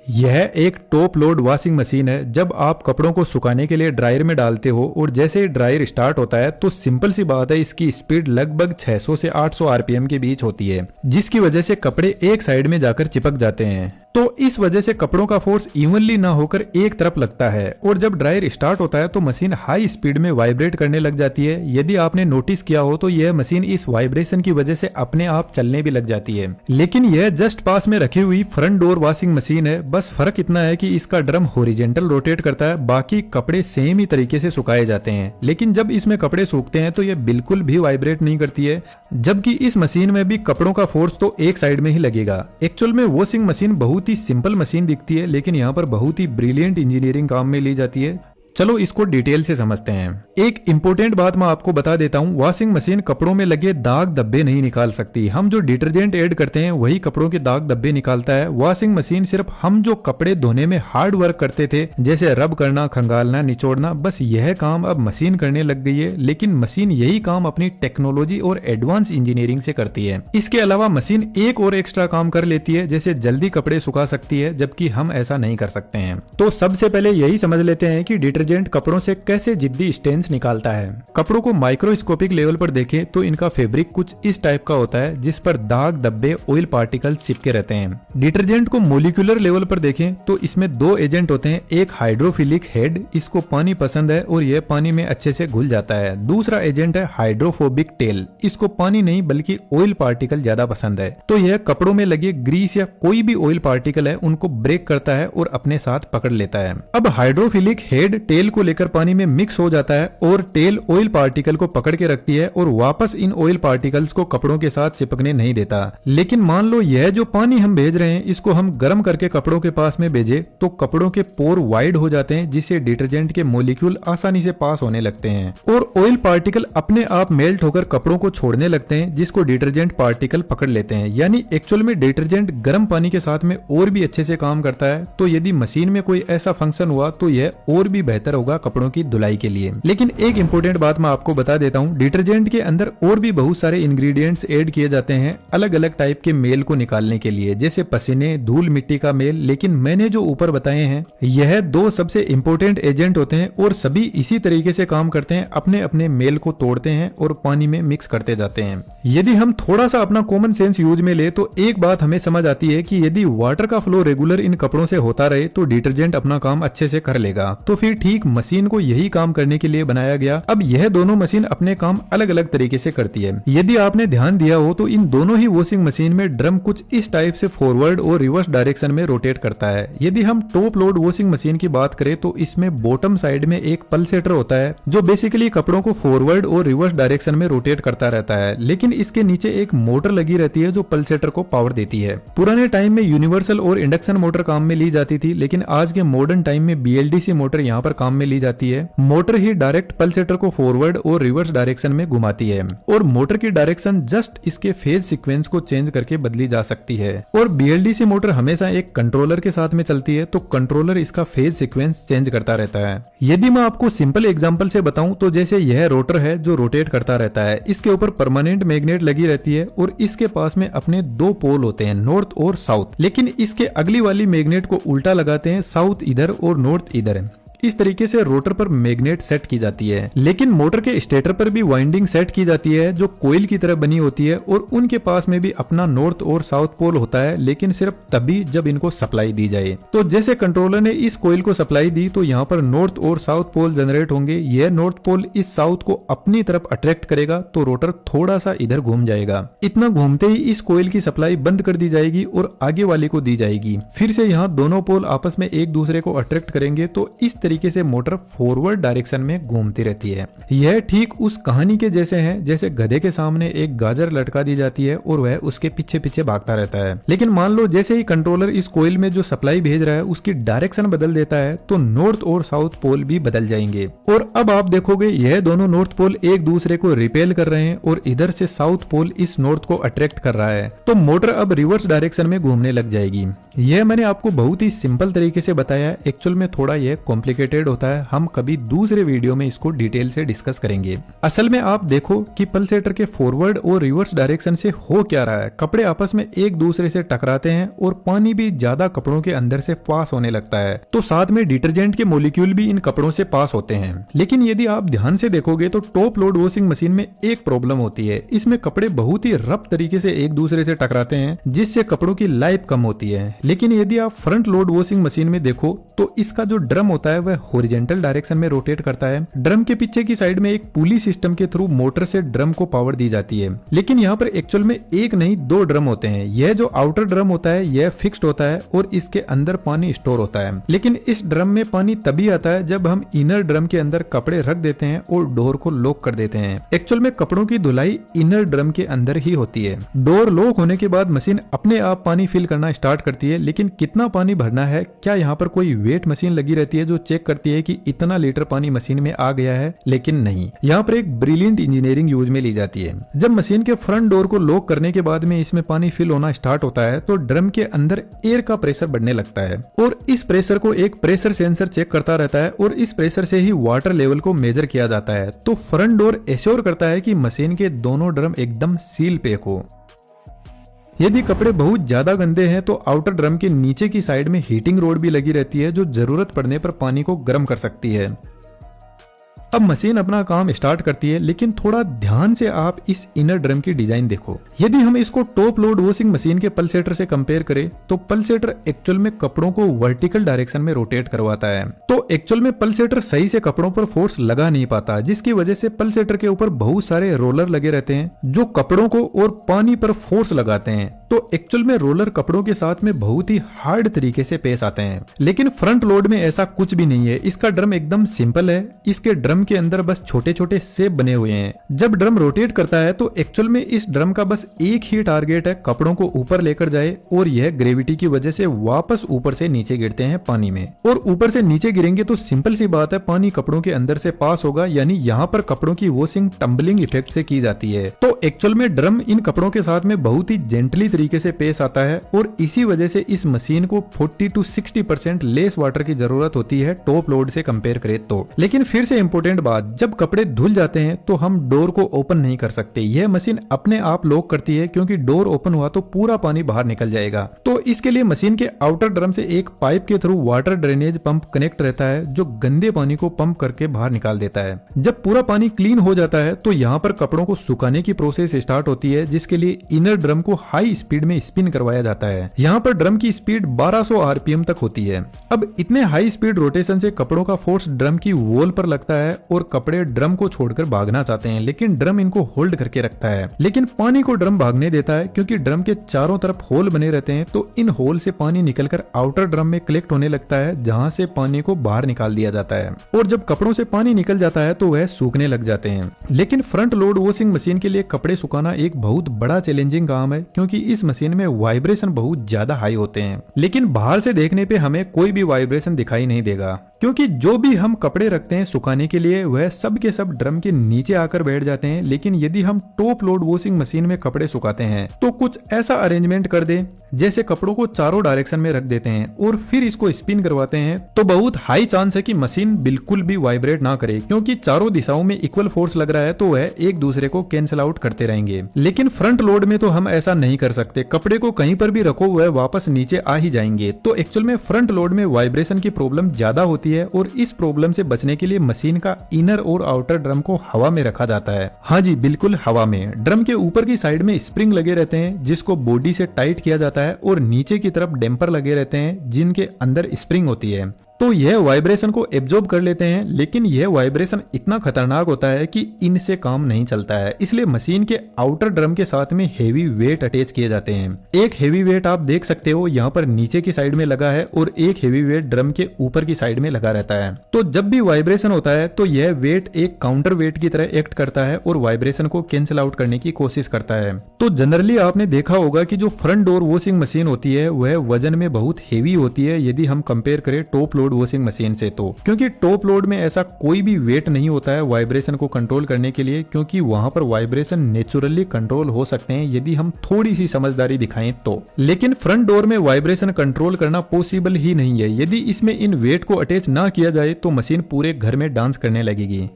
यह एक top load washing machine है। जब आप कपड़ों को सुखाने के लिए ड्रायर में डालते हो और जैसे ही ड्रायर स्टार्ट होता है तो सिंपल सी बात है, इसकी स्पीड लगभग 600 से 800 आरपीएम के बीच होती है, जिसकी वजह से कपड़े एक साइड में जाकर चिपक जाते हैं। तो इस वजह से कपड़ों का फोर्स इवनली ना होकर एक तरफ लगता है और जब ड्रायर स्टार्ट होता है तो मशीन हाई स्पीड में वाइब्रेट करने लग जाती है। यदि आपने नोटिस किया हो तो यह मशीन इस वाइब्रेशन की वजह से अपने आप चलने भी लग जाती है। लेकिन यह जस्ट पास में रखी हुई फ्रंट डोर वॉशिंग मशीन है। बस फर्क इतना है कि इसका ड्रम हॉरिजॉन्टल रोटेट करता है, बाकी कपड़े सेम ही तरीके से सुखाए जाते हैं। लेकिन जब इसमें कपड़े सूखते हैं तो यह बिल्कुल भी वाइब्रेट नहीं करती है, जबकि इस मशीन में भी कपड़ों का फोर्स तो एक साइड में ही लगेगा। एक्चुअल में वॉशिंग मशीन बहुत ही सिंपल मशीन दिखती है, लेकिन यहाँ पर बहुत ही ब्रिलियंट इंजीनियरिंग काम में ली जाती है। चलो इसको डिटेल से समझते हैं। एक इंपॉर्टेंट बात मैं आपको बता देता हूँ, वॉशिंग मशीन कपड़ों में लगे दाग धब्बे नहीं निकाल सकती। हम जो डिटर्जेंट ऐड करते हैं वही कपड़ों के दाग धब्बे निकालता है। वॉशिंग मशीन सिर्फ हम जो कपड़े धोने में हार्ड वर्क करते थे, जैसे रब करना, खंगालना, निचोड़ना, बस यह काम अब मशीन करने लग गई है। लेकिन मशीन यही काम अपनी टेक्नोलॉजी और एडवांस इंजीनियरिंग से करती है। इसके अलावा मशीन एक और एक्स्ट्रा काम कर लेती है, जैसे जल्दी कपड़े सुखा सकती है, जबकि हम ऐसा नहीं कर सकते हैं। तो सबसे पहले यही समझ लेते हैं कि डिटर्जेंट कपड़ों से कैसे जिद्दी स्टेन्स निकालता है। कपड़ों को माइक्रोस्कोपिक लेवल पर देखें तो इनका फैब्रिक कुछ इस टाइप का होता है, जिस पर दाग धब्बे ऑयल पार्टिकल्स चिपके रहते हैं। डिटर्जेंट को मोलिकुलर लेवल पर देखें तो इसमें दो एजेंट होते हैं। एक हाइड्रोफिलिक हेड, इसको पानी पसंद है और यह पानी में अच्छे से घुल जाता है। दूसरा एजेंट है हाइड्रोफोबिक टेल, इसको पानी नहीं बल्कि ऑयल पार्टिकल ज्यादा पसंद है। तो यह कपड़ों में लगे ग्रीस या कोई भी ऑयल पार्टिकल है उनको ब्रेक करता है और अपने साथ पकड़ लेता है। अब हाइड्रोफिलिक हेड टेल को लेकर पानी में मिक्स हो जाता है और टेल ऑयल पार्टिकल को पकड़ के रखती है और वापस इन ऑयल पार्टिकल्स को कपड़ों के साथ चिपकने नहीं देता। लेकिन मान लो यह जो पानी हम भेज रहे हैं इसको हम गर्म करके कपड़ों के पास में भेजे तो कपड़ों के पोर वाइड हो जाते हैं, जिससे डिटर्जेंट के मॉलिक्यूल आसानी से पास होने लगते हैं और ऑयल पार्टिकल अपने आप मेल्ट होकर कपड़ों को छोड़ने लगते हैं, जिसको डिटर्जेंट पार्टिकल पकड़ लेते हैं। यानी एक्चुअल में डिटर्जेंट गर्म पानी के साथ में और भी अच्छे से काम करता है। तो यदि मशीन में कोई ऐसा फंक्शन हुआ तो यह और भी बेहतर होगा कपड़ों की धुलाई के लिए। लेकिन एक इंपॉर्टेंट बात मैं आपको बता देता हूँ, डिटर्जेंट के अंदर और भी बहुत सारे इंग्रेडिएंट्स ऐड किए जाते हैं अलग अलग टाइप के मेल को निकालने के लिए, जैसे पसीने, धूल मिट्टी का मेल। लेकिन मैंने जो ऊपर बताए हैं यह दो सबसे इंपॉर्टेंट एजेंट होते हैं और सभी इसी तरीके से काम करते हैं, अपने अपने मेल को तोड़ते हैं और पानी में मिक्स करते जाते हैं। यदि हम थोड़ा सा अपना कॉमन सेंस यूज में ले तो एक बात हमें समझ आती है कि यदि वाटर का फ्लो रेगुलर इन कपड़ों से होता रहे तो डिटर्जेंट अपना काम अच्छे से कर लेगा। तो फिर ठीक मशीन को यही काम करने के लिए बनाया गया। अब यह दोनों मशीन अपने काम अलग अलग तरीके से करती है। यदि आपने ध्यान दिया हो तो इन दोनों ही वॉशिंग मशीन में ड्रम कुछ इस टाइप से फॉरवर्ड और रिवर्स डायरेक्शन में रोटेट करता है। यदि हम टॉप लोड वॉशिंग मशीन की बात करें तो इसमें बॉटम साइड में एक पल्सेटर होता है जो बेसिकली कपड़ों को फॉरवर्ड और रिवर्स डायरेक्शन में रोटेट करता रहता है। लेकिन इसके नीचे एक मोटर लगी रहती है जो पल्सेटर को पावर देती है। पुराने टाइम में यूनिवर्सल और इंडक्शन मोटर काम में ली जाती थी, लेकिन आज के मॉडर्न टाइम में BLDC मोटर यहाँ पर काम में ली जाती है। मोटर ही डायरेक्ट पल्सेटर को फॉरवर्ड और रिवर्स डायरेक्शन में घुमाती है और मोटर की डायरेक्शन जस्ट इसके फेज सीक्वेंस को चेंज करके बदली जा सकती है। और BLDC मोटर हमेशा एक कंट्रोलर के साथ में चलती है, तो कंट्रोलर इसका फेज सीक्वेंस चेंज करता रहता है। यदि मैं आपको सिंपल एग्जांपल से बताऊं तो जैसे यह रोटर है जो रोटेट करता रहता है, इसके ऊपर परमानेंट मैग्नेट लगी रहती है और इसके पास में अपने दो पोल होते हैं, नॉर्थ और साउथ। लेकिन इसके अगली वाली मैग्नेट को उल्टा लगाते हैं, साउथ इधर और नॉर्थ इधर। इस तरीके से रोटर पर मैग्नेट सेट की जाती है। लेकिन मोटर के स्टेटर पर भी वाइंडिंग सेट की जाती है जो कोयल की तरह बनी होती है और उनके पास में भी अपना नॉर्थ और साउथ पोल होता है, लेकिन सिर्फ तभी जब इनको सप्लाई दी जाए। तो जैसे कंट्रोलर ने इस कोयल को सप्लाई दी तो यहाँ पर नॉर्थ और साउथ पोल जनरेट होंगे। यह नॉर्थ पोल इस साउथ को अपनी तरफ अट्रैक्ट करेगा तो रोटर थोड़ा सा इधर घूम जाएगा। इतना घूमते ही इस कोयल की सप्लाई बंद कर दी जाएगी और आगे वाले को दी जाएगी। फिर से यहाँ दोनों पोल आपस में एक दूसरे को अट्रैक्ट करेंगे तो इस तरीके से मोटर फॉरवर्ड डायरेक्शन में घूमती रहती है। यह ठीक उस कहानी के जैसे है जैसे गधे के सामने एक गाजर लटका दी जाती है और वह उसके पीछे पीछे भागता रहता है। लेकिन मान लो जैसे ही कंट्रोलर इस कोयल में जो सप्लाई भेज रहा है उसकी डायरेक्शन बदल देता है तो नॉर्थ और साउथ पोल भी बदल जाएंगे और अब आप देखोगे यह दोनों नॉर्थ पोल एक दूसरे को रिपेल कर रहे हैं और इधर से साउथ पोल इस नॉर्थ को अट्रैक्ट कर रहा है। तो मोटर अब रिवर्स डायरेक्शन में घूमने लग जाएगी। यह मैंने आपको बहुत ही सिंपल तरीके से बताया है, एक्चुअल में थोड़ा यह कॉम्प्लिकेटेड कॉम्प्लिकेटेड होता है, हम कभी दूसरे वीडियो में इसको डिटेल से डिस्कस करेंगे। असल में आप देखो कि पल्सेटर के फॉरवर्ड और रिवर्स डायरेक्शन से हो क्या रहा है, कपड़े आपस में एक दूसरे से टकराते हैं और पानी भी ज्यादा कपड़ों के अंदर से पास होने लगता है, तो साथ में डिटर्जेंट के मॉलिक्यूल भी इन कपड़ों से पास होते हैं। लेकिन यदि आप ध्यान से देखोगे तो टॉप लोड वॉशिंग मशीन में एक प्रॉब्लम होती है, इसमें कपड़े बहुत ही रफ तरीके से एक दूसरे से टकराते हैं, जिससे कपड़ों की लाइफ कम होती है। लेकिन यदि आप फ्रंट लोड वॉशिंग मशीन में देखो तो इसका जो ड्रम होता है वह हॉरिजॉन्टल डायरेक्शन में रोटेट करता है। ड्रम के पीछे की साइड में एक पुली सिस्टम के थ्रू मोटर से ड्रम को पावर दी जाती है। लेकिन यहाँ पर एक्चुअल में एक नहीं दो ड्रम होते हैं। यह जो आउटर ड्रम होता है यह फिक्स्ड होता है और इसके अंदर पानी स्टोर होता है। लेकिन इस ड्रम में पानी तभी आता है जब हम इनर ड्रम के अंदर कपड़े रख देते हैं और डोर को लॉक कर देते हैं। एक्चुअल में कपड़ों की धुलाई इनर ड्रम के अंदर ही होती है। डोर लॉक होने के बाद मशीन अपने आप पानी फिल करना स्टार्ट करती है। लेकिन कितना पानी भरना है, क्या यहाँ पर कोई वेट मशीन लगी रहती है जो चेक करती है कि इतना लीटर पानी मशीन में आ गया है? लेकिन नहीं, यहाँ पर एक ब्रिलियंट इंजीनियरिंग यूज में ली जाती है। जब मशीन के फ्रंट डोर को लॉक करने के बाद में इसमें पानी फिल होना स्टार्ट होता है तो ड्रम के अंदर एयर का प्रेशर बढ़ने लगता है और इस प्रेशर को एक प्रेशर सेंसर चेक करता रहता है और इस प्रेशर से ही वाटर लेवल को मेजर किया जाता है। तो फ्रंट डोर एश्योर करता है कि मशीन के दोनों ड्रम एकदम सील पैक हो। यदि कपड़े बहुत ज्यादा गंदे हैं तो आउटर ड्रम के नीचे की साइड में हीटिंग रोड भी लगी रहती है जो जरूरत पड़ने पर पानी को गर्म कर सकती है। अब मशीन अपना काम स्टार्ट करती है, लेकिन थोड़ा ध्यान से आप इस इनर ड्रम की डिजाइन देखो। यदि हम इसको टॉप लोड वॉशिंग मशीन के पल्सेटर से कंपेयर करें तो पल्सेटर एक्चुअल में कपड़ों को वर्टिकल डायरेक्शन में रोटेट करवाता है। तो एक्चुअल में पल्सेटर सही से कपड़ों पर फोर्स लगा नहीं पाता, जिसकी वजह से पल्सेटर के ऊपर बहुत सारे रोलर लगे रहते हैं जो कपड़ों को और पानी पर फोर्स लगाते हैं। तो एक्चुअल में रोलर कपड़ों के साथ में बहुत ही हार्ड तरीके से पेश आते हैं। लेकिन फ्रंट लोड में ऐसा कुछ भी नहीं है। इसका ड्रम एकदम सिंपल है। इसके ड्रम के अंदर बस छोटे छोटे शेप बने हुए हैं। जब ड्रम रोटेट करता है तो एक्चुअल में इस ड्रम का बस एक ही टारगेट है, कपड़ों को ऊपर लेकर जाए और यह ग्रेविटी की वजह से वापस ऊपर से नीचे गिरते हैं पानी में। और ऊपर से नीचे गिरेंगे तो सिंपल सी बात है, पानी कपड़ों के अंदर से पास होगा, यानी यहाँ पर कपड़ों की वॉशिंग टम्बलिंग इफेक्ट से की जाती है। तो एक्चुअल में ड्रम इन कपड़ों के साथ में बहुत ही जेंटली तरीके से पेश आता है और इसी वजह से इस मशीन को 40 to 60% लेस वाटर की जरूरत होती है टॉप लोड से कंपेयर करें तो। लेकिन फिर से इंपॉर्टेंट बात, जब कपड़े धुल जाते हैं तो हम डोर को ओपन नहीं कर सकते। यह मशीन अपने आप लॉक करती है, क्योंकि डोर ओपन हुआ तो पूरा पानी बाहर निकल जाएगा। तो इसके लिए मशीन के आउटर ड्रम से एक पाइप के through water drainage pump connect रहता है जो गंदे पानी को पंप करके बाहर निकाल देता है। जब पूरा पानी क्लीन हो जाता है तो यहाँ पर कपड़ों को सुखाने की प्रोसेस स्टार्ट होती है, जिसके लिए इनर ड्रम को हाई स्पीड में स्पिन करवाया जाता है। यहाँ पर ड्रम की स्पीड 1200 आरपीएम तक होती है। अब इतने हाई स्पीड रोटेशन से कपड़ों का फोर्स ड्रम की वॉल पर लगता है और कपड़े ड्रम को छोड़कर भागना चाहते हैं, लेकिन ड्रम इनको होल्ड करके रखता है। लेकिन पानी को ड्रम भागने देता है, क्योंकि ड्रम के चारों तरफ होल बने रहते हैं। तो इन होल से पानी निकलकर आउटर ड्रम में कलेक्ट होने लगता है, जहां से पानी को बाहर निकाल दिया जाता है। और जब कपड़ों से पानी निकल जाता है तो वह सूखने लग जाते हैं। लेकिन फ्रंट लोड वॉशिंग मशीन के लिए कपड़े सुखाना एक बहुत बड़ा चैलेंजिंग काम है, क्योंकि इस मशीन में वाइब्रेशन बहुत ज्यादा हाई होते हैं। लेकिन बाहर से देखने पे हमें कोई भी वाइब्रेशन दिखाई नहीं देगा, क्योंकि जो भी हम कपड़े रखते हैं सुखाने के लिए वह सब के सब ड्रम के नीचे आकर बैठ जाते हैं। लेकिन यदि हम टॉप लोड वॉशिंग मशीन में कपड़े सुखाते हैं तो कुछ ऐसा अरेंजमेंट कर दे जैसे कपड़ों को चारों डायरेक्शन में रख देते हैं और फिर इसको स्पिन करवाते हैं, तो बहुत हाई चांस है कि मशीन बिल्कुल भी वाइब्रेट ना करे, क्योंकि चारों दिशाओं में इक्वल फोर्स लग रहा है तो वह एक दूसरे को कैंसिल आउट करते रहेंगे। लेकिन फ्रंट लोड में तो हम ऐसा नहीं कर सकते। कपड़े को कहीं पर भी रखो वह वापस नीचे आ ही जाएंगे। तो एक्चुअल में फ्रंट लोड में वाइब्रेशन की प्रॉब्लम ज्यादा होती है और इस प्रॉब्लम से बचने के लिए मशीन का इनर और आउटर ड्रम को हवा में रखा जाता है। हाँ जी, बिल्कुल हवा में। ड्रम के ऊपर की साइड में स्प्रिंग लगे रहते हैं जिसको बॉडी से टाइट किया जाता है और नीचे की तरफ डैम्पर लगे रहते हैं जिनके अंदर स्प्रिंग होती है। तो यह वाइब्रेशन को एब्जॉर्ब कर लेते हैं, लेकिन यह वाइब्रेशन इतना खतरनाक होता है कि इनसे काम नहीं चलता है। इसलिए मशीन के आउटर ड्रम के साथ में हेवी वेट अटैच किए जाते हैं। एक हेवी वेट आप देख सकते हो यहाँ पर नीचे की साइड में लगा है और एक हेवी वेट ड्रम के ऊपर की साइड में लगा रहता है। तो जब भी वाइब्रेशन होता है तो यह वेट एक काउंटर वेट की तरह एक्ट करता है और वाइब्रेशन को कैंसिल आउट करने की कोशिश करता है। तो जनरली आपने देखा होगा कि जो फ्रंट डोर वॉशिंग मशीन होती है वह वजन में बहुत हेवी होती है यदि हम कंपेयर करें top load load washing machine से तो, क्योंकि टॉप लोड में ऐसा कोई भी वेट नहीं होता है वाइब्रेशन को कंट्रोल करने के लिए, क्योंकि वहां पर वाइब्रेशन नेचुरली कंट्रोल हो सकते हैं यदि हम थोड़ी सी समझदारी दिखाएं तो। लेकिन फ्रंट डोर में वाइब्रेशन कंट्रोल करना पॉसिबल ही नहीं है। यदि इसमें इन वेट को अटैच ना किया जाए तो मशीन पूरे घर में डांस करने लगेगी।